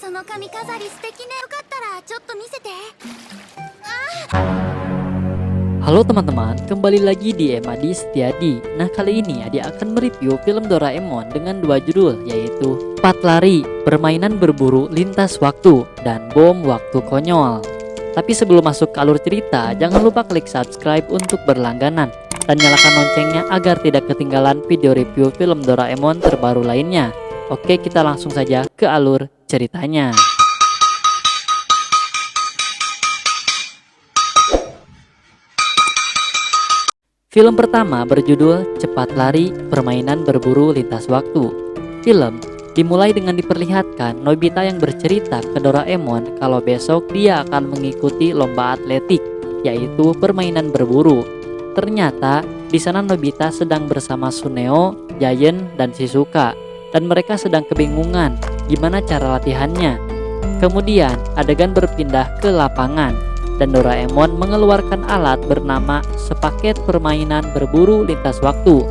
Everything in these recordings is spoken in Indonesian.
その髪飾り素敵ね。よかったらちょっと見せて。 Halo teman-teman, kembali lagi di Emadi Setiadi. Nah, kali ini Adi akan mereview film Doraemon dengan dua judul, yaitu Cepat Lari, Permainan Berburu Lintas Waktu, dan Bom Waktu Konyol. Tapi sebelum masuk ke alur cerita, jangan lupa klik subscribe untuk berlangganan dan nyalakan loncengnya agar tidak ketinggalan video review film Doraemon terbaru lainnya. Oke, kita langsung saja ke alur ceritanya. Film pertama berjudul Cepat Lari, Permainan Berburu Lintas Waktu. Film dimulai dengan diperlihatkan Nobita yang bercerita ke Doraemon kalau besok dia akan mengikuti lomba atletik, yaitu permainan berburu. Ternyata di sana Nobita sedang bersama Suneo, Giant, dan Shizuka, dan mereka sedang kebingungan gimana cara latihannya. Kemudian adegan berpindah ke lapangan dan Doraemon mengeluarkan alat bernama sepaket permainan berburu lintas waktu.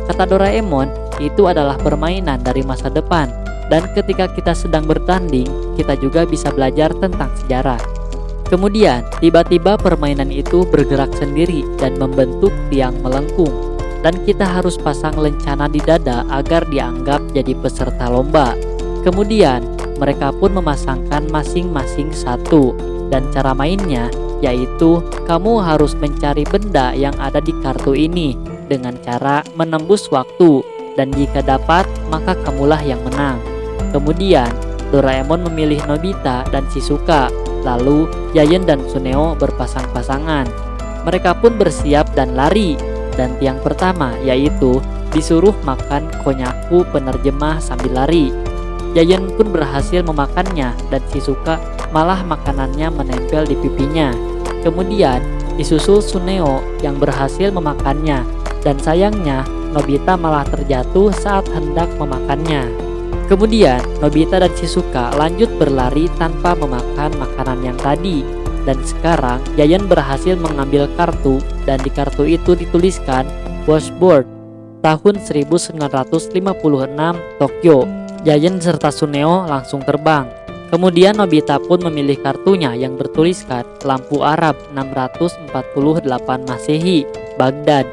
Kata Doraemon, itu adalah permainan dari masa depan, dan ketika kita sedang bertanding, kita juga bisa belajar tentang sejarah. Kemudian, tiba-tiba permainan itu bergerak sendiri dan membentuk tiang melengkung, dan kita harus pasang lencana di dada agar dianggap jadi peserta lomba. Kemudian, mereka pun memasangkan masing-masing satu, dan cara mainnya yaitu kamu harus mencari benda yang ada di kartu ini dengan cara menembus waktu, dan jika dapat maka kamulah yang menang. Kemudian Doraemon memilih Nobita dan Shizuka, lalu Giant dan Suneo berpasang-pasangan. Mereka pun bersiap dan lari, dan tiang pertama yaitu disuruh makan konyaku penerjemah sambil lari. Giant pun berhasil memakannya dan Shizuka malah makanannya menempel di pipinya. Kemudian disusul Suneo yang berhasil memakannya, dan sayangnya Nobita malah terjatuh saat hendak memakannya. Kemudian Nobita dan Shizuka lanjut berlari tanpa memakan makanan yang tadi, dan sekarang Giant berhasil mengambil kartu, dan di kartu itu dituliskan Washboard tahun 1956 Tokyo. Giant serta Suneo langsung terbang. Kemudian Nobita pun memilih kartunya yang bertuliskan lampu Arab 648 Masehi, Baghdad.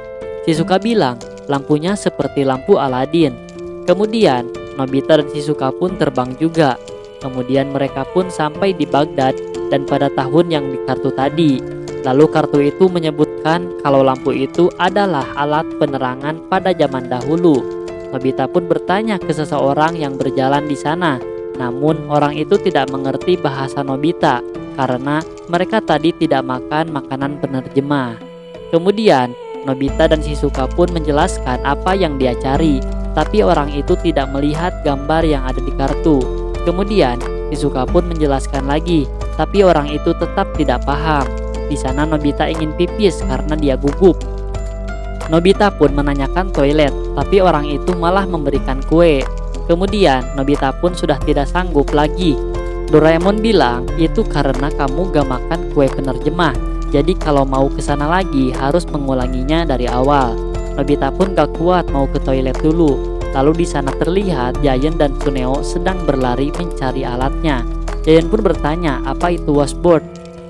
Shizuka bilang lampunya seperti lampu Aladin. Kemudian Nobita dan Shizuka pun terbang juga. Kemudian mereka pun sampai di Baghdad dan pada tahun yang di kartu tadi. Lalu kartu itu menyebutkan kalau lampu itu adalah alat penerangan pada zaman dahulu. Nobita pun bertanya ke seseorang yang berjalan di sana. Namun orang itu tidak mengerti bahasa Nobita karena mereka tadi tidak makan makanan penerjemah. Kemudian Nobita dan Shizuka pun menjelaskan apa yang dia cari, tapi orang itu tidak melihat gambar yang ada di kartu. Kemudian Shizuka pun menjelaskan lagi, tapi orang itu tetap tidak paham. Di sana Nobita ingin pipis karena dia gugup. Nobita pun menanyakan toilet, tapi orang itu malah memberikan kue. Kemudian Nobita pun sudah tidak sanggup lagi. Doraemon bilang itu karena kamu gak makan kue penerjemah, jadi kalau mau kesana lagi harus mengulanginya dari awal. Nobita pun gak kuat mau ke toilet dulu. Lalu di sana terlihat Giant dan Suneo sedang berlari mencari alatnya. Giant pun bertanya apa itu washboard.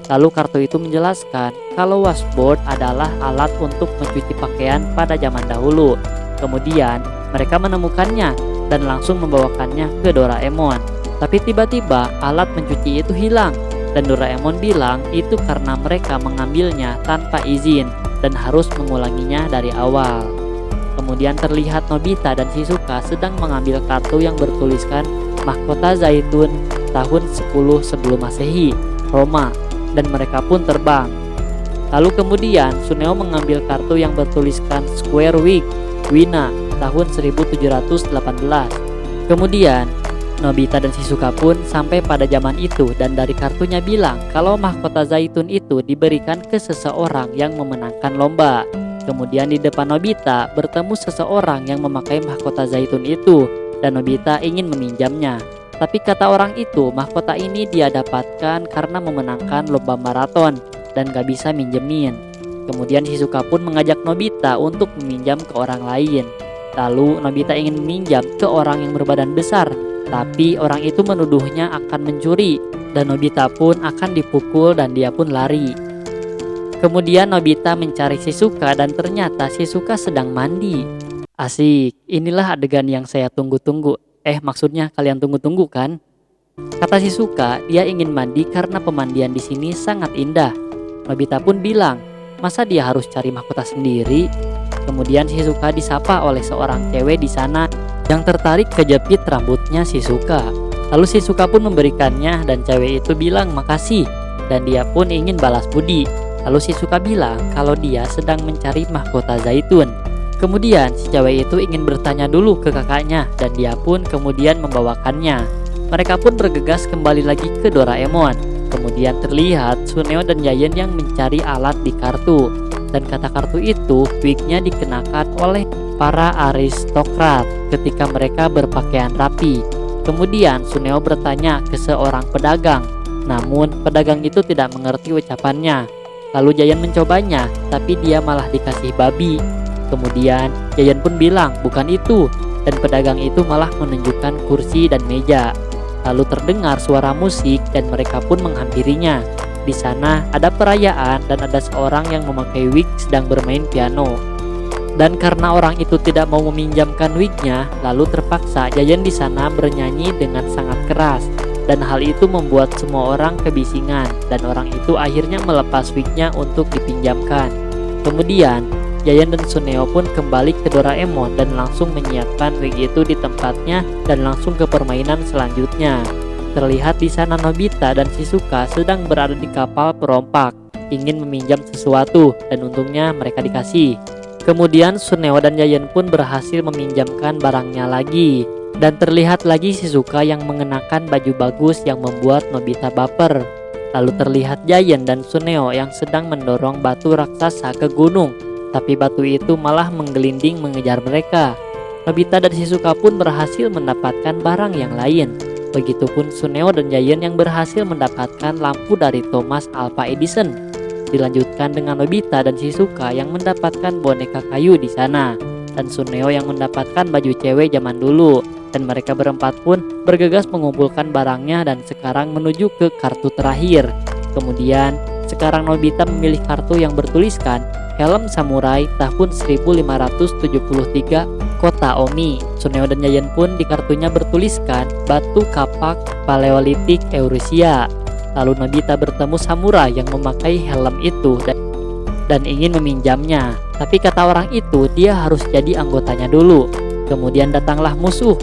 Lalu kartu itu menjelaskan kalau washboard adalah alat untuk mencuci pakaian pada zaman dahulu. Kemudian mereka menemukannya dan langsung membawakannya ke Doraemon. Tapi tiba-tiba alat mencuci itu hilang, dan Doraemon bilang itu karena mereka mengambilnya tanpa izin dan harus mengulanginya dari awal. Kemudian terlihat Nobita dan Shizuka sedang mengambil kartu yang bertuliskan Mahkota Zaitun tahun 10 sebelum Masehi, Roma, dan mereka pun terbang. Lalu kemudian Suneo mengambil kartu yang bertuliskan Square Week, Wina, tahun 1718. Kemudian Nobita dan Shizuka pun sampai pada zaman itu, dan dari kartunya bilang kalau mahkota zaitun itu diberikan ke seseorang yang memenangkan lomba. Kemudian di depan Nobita bertemu seseorang yang memakai mahkota zaitun itu, dan Nobita ingin meminjamnya. Tapi kata orang itu mahkota ini dia dapatkan karena memenangkan lomba maraton dan gak bisa minjemin. Kemudian Shizuka pun mengajak Nobita untuk meminjam ke orang lain. Lalu Nobita ingin meminjam ke orang yang berbadan besar Tapi orang itu menuduhnya akan mencuri dan Nobita pun akan dipukul dan dia pun lari. Kemudian Nobita mencari Shizuka dan ternyata Shizuka sedang mandi. Asik, inilah adegan yang saya tunggu-tunggu. Maksudnya kalian tunggu-tunggu kan? Kata Shizuka, dia ingin mandi karena pemandian di sini sangat indah. Nobita pun bilang, masa dia harus cari mahkota sendiri? Kemudian Shizuka disapa oleh seorang cewek di sana yang tertarik kejepit rambutnya Shizuka. Lalu Shizuka pun memberikannya dan cewek itu bilang makasih dan dia pun ingin balas budi. Lalu Shizuka bilang kalau dia sedang mencari mahkota zaitun. Kemudian si cewek itu ingin bertanya dulu ke kakaknya dan dia pun kemudian membawakannya. Mereka pun bergegas kembali lagi ke Doraemon. Kemudian terlihat Suneo dan Yayan yang mencari alat di kartu. Dan kata kartu itu wignya dikenakan oleh para aristokrat ketika mereka berpakaian rapi. Kemudian Suneo bertanya ke seorang pedagang, namun pedagang itu tidak mengerti ucapannya. Lalu Yayan mencobanya, tapi dia malah dikasih babi. Kemudian Yayan pun bilang bukan itu, dan pedagang itu malah menunjukkan kursi dan meja. Lalu terdengar suara musik dan mereka pun menghampirinya. Di sana ada perayaan dan ada seorang yang memakai wig sedang bermain piano. Dan karena orang itu tidak mau meminjamkan wignya, lalu terpaksa Yayan di sana bernyanyi dengan sangat keras. Dan hal itu membuat semua orang kebisingan dan orang itu akhirnya melepas wignya untuk dipinjamkan. Kemudian Yayan dan Suneo pun kembali ke Doraemon dan langsung menyiapkan wig itu di tempatnya dan langsung ke permainan selanjutnya. Terlihat di sana Nobita dan Shizuka sedang berada di kapal perompak, ingin meminjam sesuatu dan untungnya mereka dikasih. Kemudian Suneo dan Yayan pun berhasil meminjamkan barangnya lagi. Dan terlihat lagi Shizuka yang mengenakan baju bagus yang membuat Nobita baper. Lalu terlihat Yayan dan Suneo yang sedang mendorong batu raksasa ke gunung, tapi batu itu malah menggelinding mengejar mereka. Nobita dan Shizuka pun berhasil mendapatkan barang yang lain. Begitupun Suneo dan Yayan yang berhasil mendapatkan lampu dari Thomas Alva Edison. Dilanjutkan dengan Nobita dan Shizuka yang mendapatkan boneka kayu di sana, dan Suneo yang mendapatkan baju cewek zaman dulu. Dan mereka berempat pun bergegas mengumpulkan barangnya dan sekarang menuju ke kartu terakhir. Kemudian sekarang Nobita memilih kartu yang bertuliskan Helm Samurai tahun 1573 Kota Omi. Suneo dan Yayan pun di kartunya bertuliskan Batu Kapak Paleolitik Eurasia. Lalu Nobita bertemu samurai yang memakai helm itu dan ingin meminjamnya. Tapi kata orang itu dia harus jadi anggotanya dulu. Kemudian datanglah musuh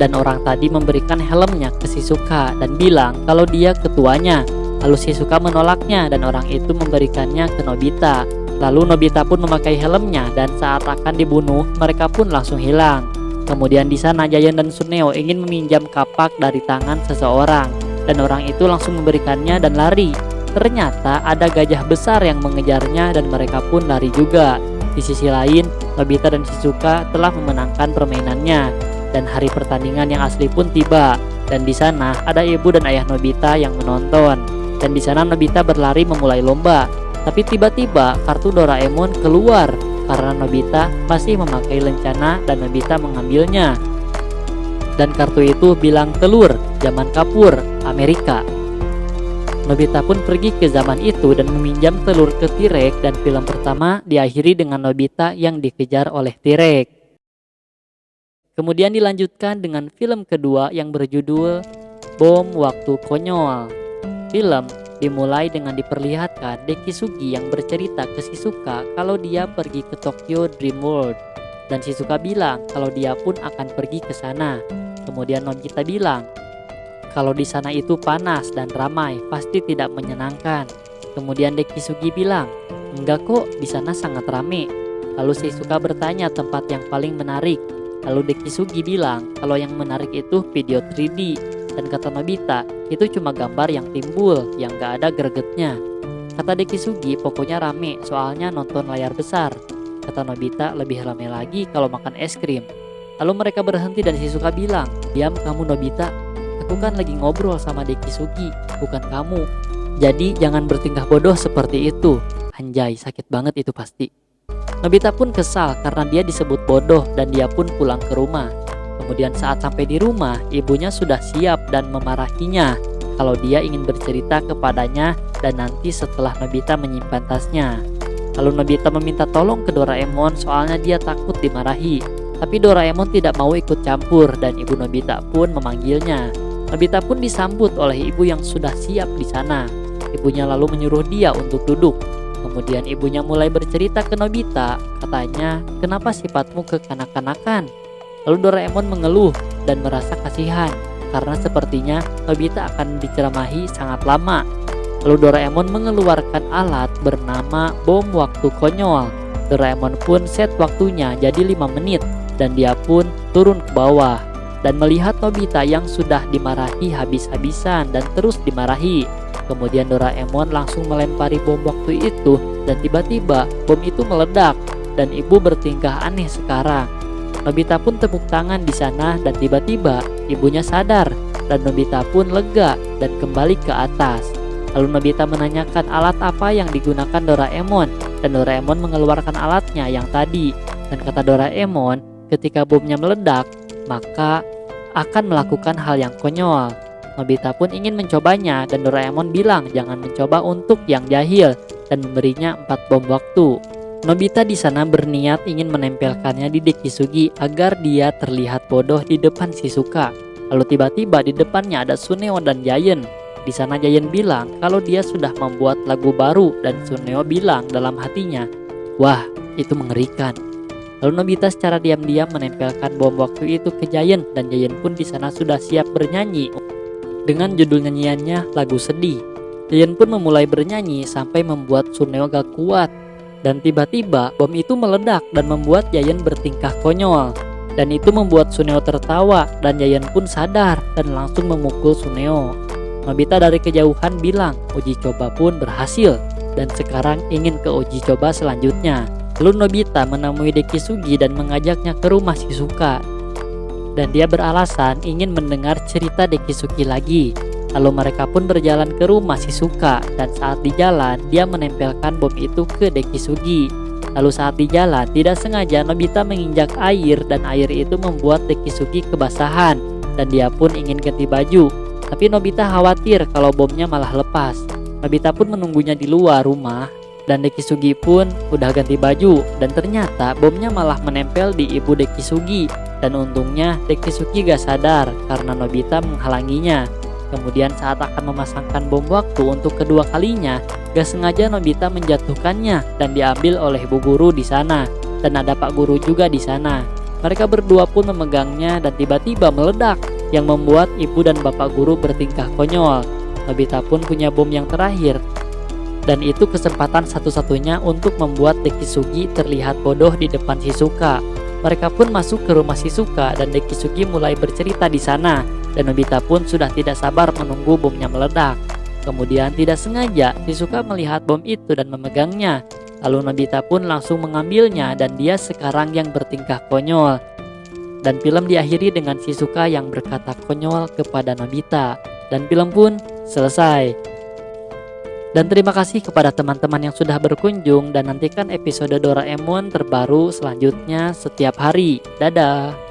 dan orang tadi memberikan helmnya ke Shizuka dan bilang kalau dia ketuanya. Lalu Shizuka menolaknya dan orang itu memberikannya ke Nobita. Lalu Nobita pun memakai helmnya dan saat akan dibunuh mereka pun langsung hilang. Kemudian di sana Yayan dan Suneo ingin meminjam kapak dari tangan seseorang dan orang itu langsung memberikannya dan lari. Ternyata ada gajah besar yang mengejarnya dan mereka pun lari juga. Di sisi lain, Nobita dan Shizuka telah memenangkan permainannya dan hari pertandingan yang asli pun tiba. Dan di sana ada ibu dan ayah Nobita yang menonton. Dan di sana Nobita berlari memulai lomba. Tapi tiba-tiba kartu Doraemon keluar karena Nobita masih memakai lencana dan Nobita mengambilnya. Dan kartu itu bilang telur, zaman kapur, Amerika. Nobita pun pergi ke zaman itu dan meminjam telur ke T-Rex dan film pertama diakhiri dengan Nobita yang dikejar oleh T-Rex. Kemudian dilanjutkan dengan film kedua yang berjudul Bom Waktu Konyol. Film dimulai dengan diperlihatkan Dekisugi yang bercerita ke Shizuka kalau dia pergi ke Tokyo Dream World dan Shizuka bilang kalau dia pun akan pergi ke sana. Kemudian Nobita bilang kalau di sana itu panas dan ramai, pasti tidak menyenangkan. Kemudian Dekisugi bilang, enggak kok, di sana sangat ramai. Lalu Shizuka bertanya tempat yang paling menarik. Lalu Dekisugi bilang kalau yang menarik itu video 3D. Dan kata Nobita, itu cuma gambar yang timbul, yang gak ada gregetnya. Kata Dekisugi, pokoknya rame, soalnya nonton layar besar. Kata Nobita, lebih rame lagi kalau makan es krim. Lalu mereka berhenti dan Shizuka bilang, diam kamu Nobita, aku kan lagi ngobrol sama Dekisugi, bukan kamu. Jadi jangan bertingkah bodoh seperti itu. Anjay, sakit banget itu pasti. Nobita pun kesal karena dia disebut bodoh dan dia pun pulang ke rumah. Kemudian saat sampai di rumah, ibunya sudah siap dan memarahinya kalau dia ingin bercerita kepadanya dan nanti setelah Nobita menyimpan tasnya. Lalu Nobita meminta tolong ke Doraemon soalnya dia takut dimarahi. Tapi Doraemon tidak mau ikut campur dan ibu Nobita pun memanggilnya. Nobita pun disambut oleh ibu yang sudah siap di sana. Ibunya lalu menyuruh dia untuk duduk. Kemudian ibunya mulai bercerita ke Nobita. Katanya, kenapa sifatmu kekanak-kanakan? Lalu Doraemon mengeluh dan merasa kasihan karena sepertinya Nobita akan diceramahi sangat lama. Lalu Doraemon mengeluarkan alat bernama bom waktu konyol. Doraemon pun set waktunya jadi 5 menit dan dia pun turun ke bawah dan melihat Nobita yang sudah dimarahi habis-habisan dan terus dimarahi. Kemudian Doraemon langsung melempari bom waktu itu dan tiba-tiba bom itu meledak dan ibu bertingkah aneh sekarang. Nobita pun tepuk tangan di sana dan tiba-tiba ibunya sadar dan Nobita pun lega dan kembali ke atas. Lalu Nobita menanyakan alat apa yang digunakan Doraemon dan Doraemon mengeluarkan alatnya yang tadi. Dan kata Doraemon, ketika bomnya meledak, maka akan melakukan hal yang konyol. Nobita pun ingin mencobanya dan Doraemon bilang jangan mencoba untuk yang jahil dan memberinya 4 bom waktu. Nobita di sana berniat ingin menempelkannya di Dekisugi agar dia terlihat bodoh di depan Shizuka. Lalu tiba-tiba di depannya ada Suneo dan Giant. Di sana Giant bilang kalau dia sudah membuat lagu baru dan Suneo bilang dalam hatinya, "Wah, itu mengerikan." Lalu Nobita secara diam-diam menempelkan bom waktu itu ke Giant dan Giant pun di sana sudah siap bernyanyi dengan judul nyanyiannya lagu sedih. Giant pun memulai bernyanyi sampai membuat Suneo gak kuat. Dan tiba-tiba bom itu meledak dan membuat Giant bertingkah konyol. Dan itu membuat Suneo tertawa dan Giant pun sadar dan langsung memukul Suneo. Nobita dari kejauhan bilang uji coba pun berhasil dan sekarang ingin ke uji coba selanjutnya. Lalu Nobita menemui Dekisugi dan mengajaknya ke rumah Shizuka. Dan dia beralasan ingin mendengar cerita Dekisugi lagi. Lalu mereka pun berjalan ke rumah Shizuka dan saat di jalan dia menempelkan bom itu ke Dekisugi. Lalu saat di jalan tidak sengaja Nobita menginjak air dan air itu membuat Dekisugi kebasahan dan dia pun ingin ganti baju. Tapi Nobita khawatir kalau bomnya malah lepas. Nobita pun menunggunya di luar rumah dan Dekisugi pun udah ganti baju dan ternyata bomnya malah menempel di ibu Dekisugi. Dan untungnya Dekisugi gak sadar karena Nobita menghalanginya. Kemudian saat akan memasangkan bom waktu untuk kedua kalinya, gak sengaja Nobita menjatuhkannya dan diambil oleh Bu Guru di sana. Dan ada Pak Guru juga di sana. Mereka berdua pun memegangnya dan tiba-tiba meledak yang membuat ibu dan bapak guru bertingkah konyol. Nobita pun punya bom yang terakhir. Dan itu kesempatan satu-satunya untuk membuat Dekisugi terlihat bodoh di depan Shizuka. Mereka pun masuk ke rumah Shizuka dan Dekisugi mulai bercerita di sana. Dan Nobita pun sudah tidak sabar menunggu bomnya meledak. Kemudian tidak sengaja Shizuka melihat bom itu dan memegangnya. Lalu Nobita pun langsung mengambilnya dan dia sekarang yang bertingkah konyol. Dan film diakhiri dengan Shizuka yang berkata konyol kepada Nobita. Dan film pun selesai. Dan terima kasih kepada teman-teman yang sudah berkunjung dan nantikan episode Doraemon terbaru selanjutnya setiap hari. Dadah.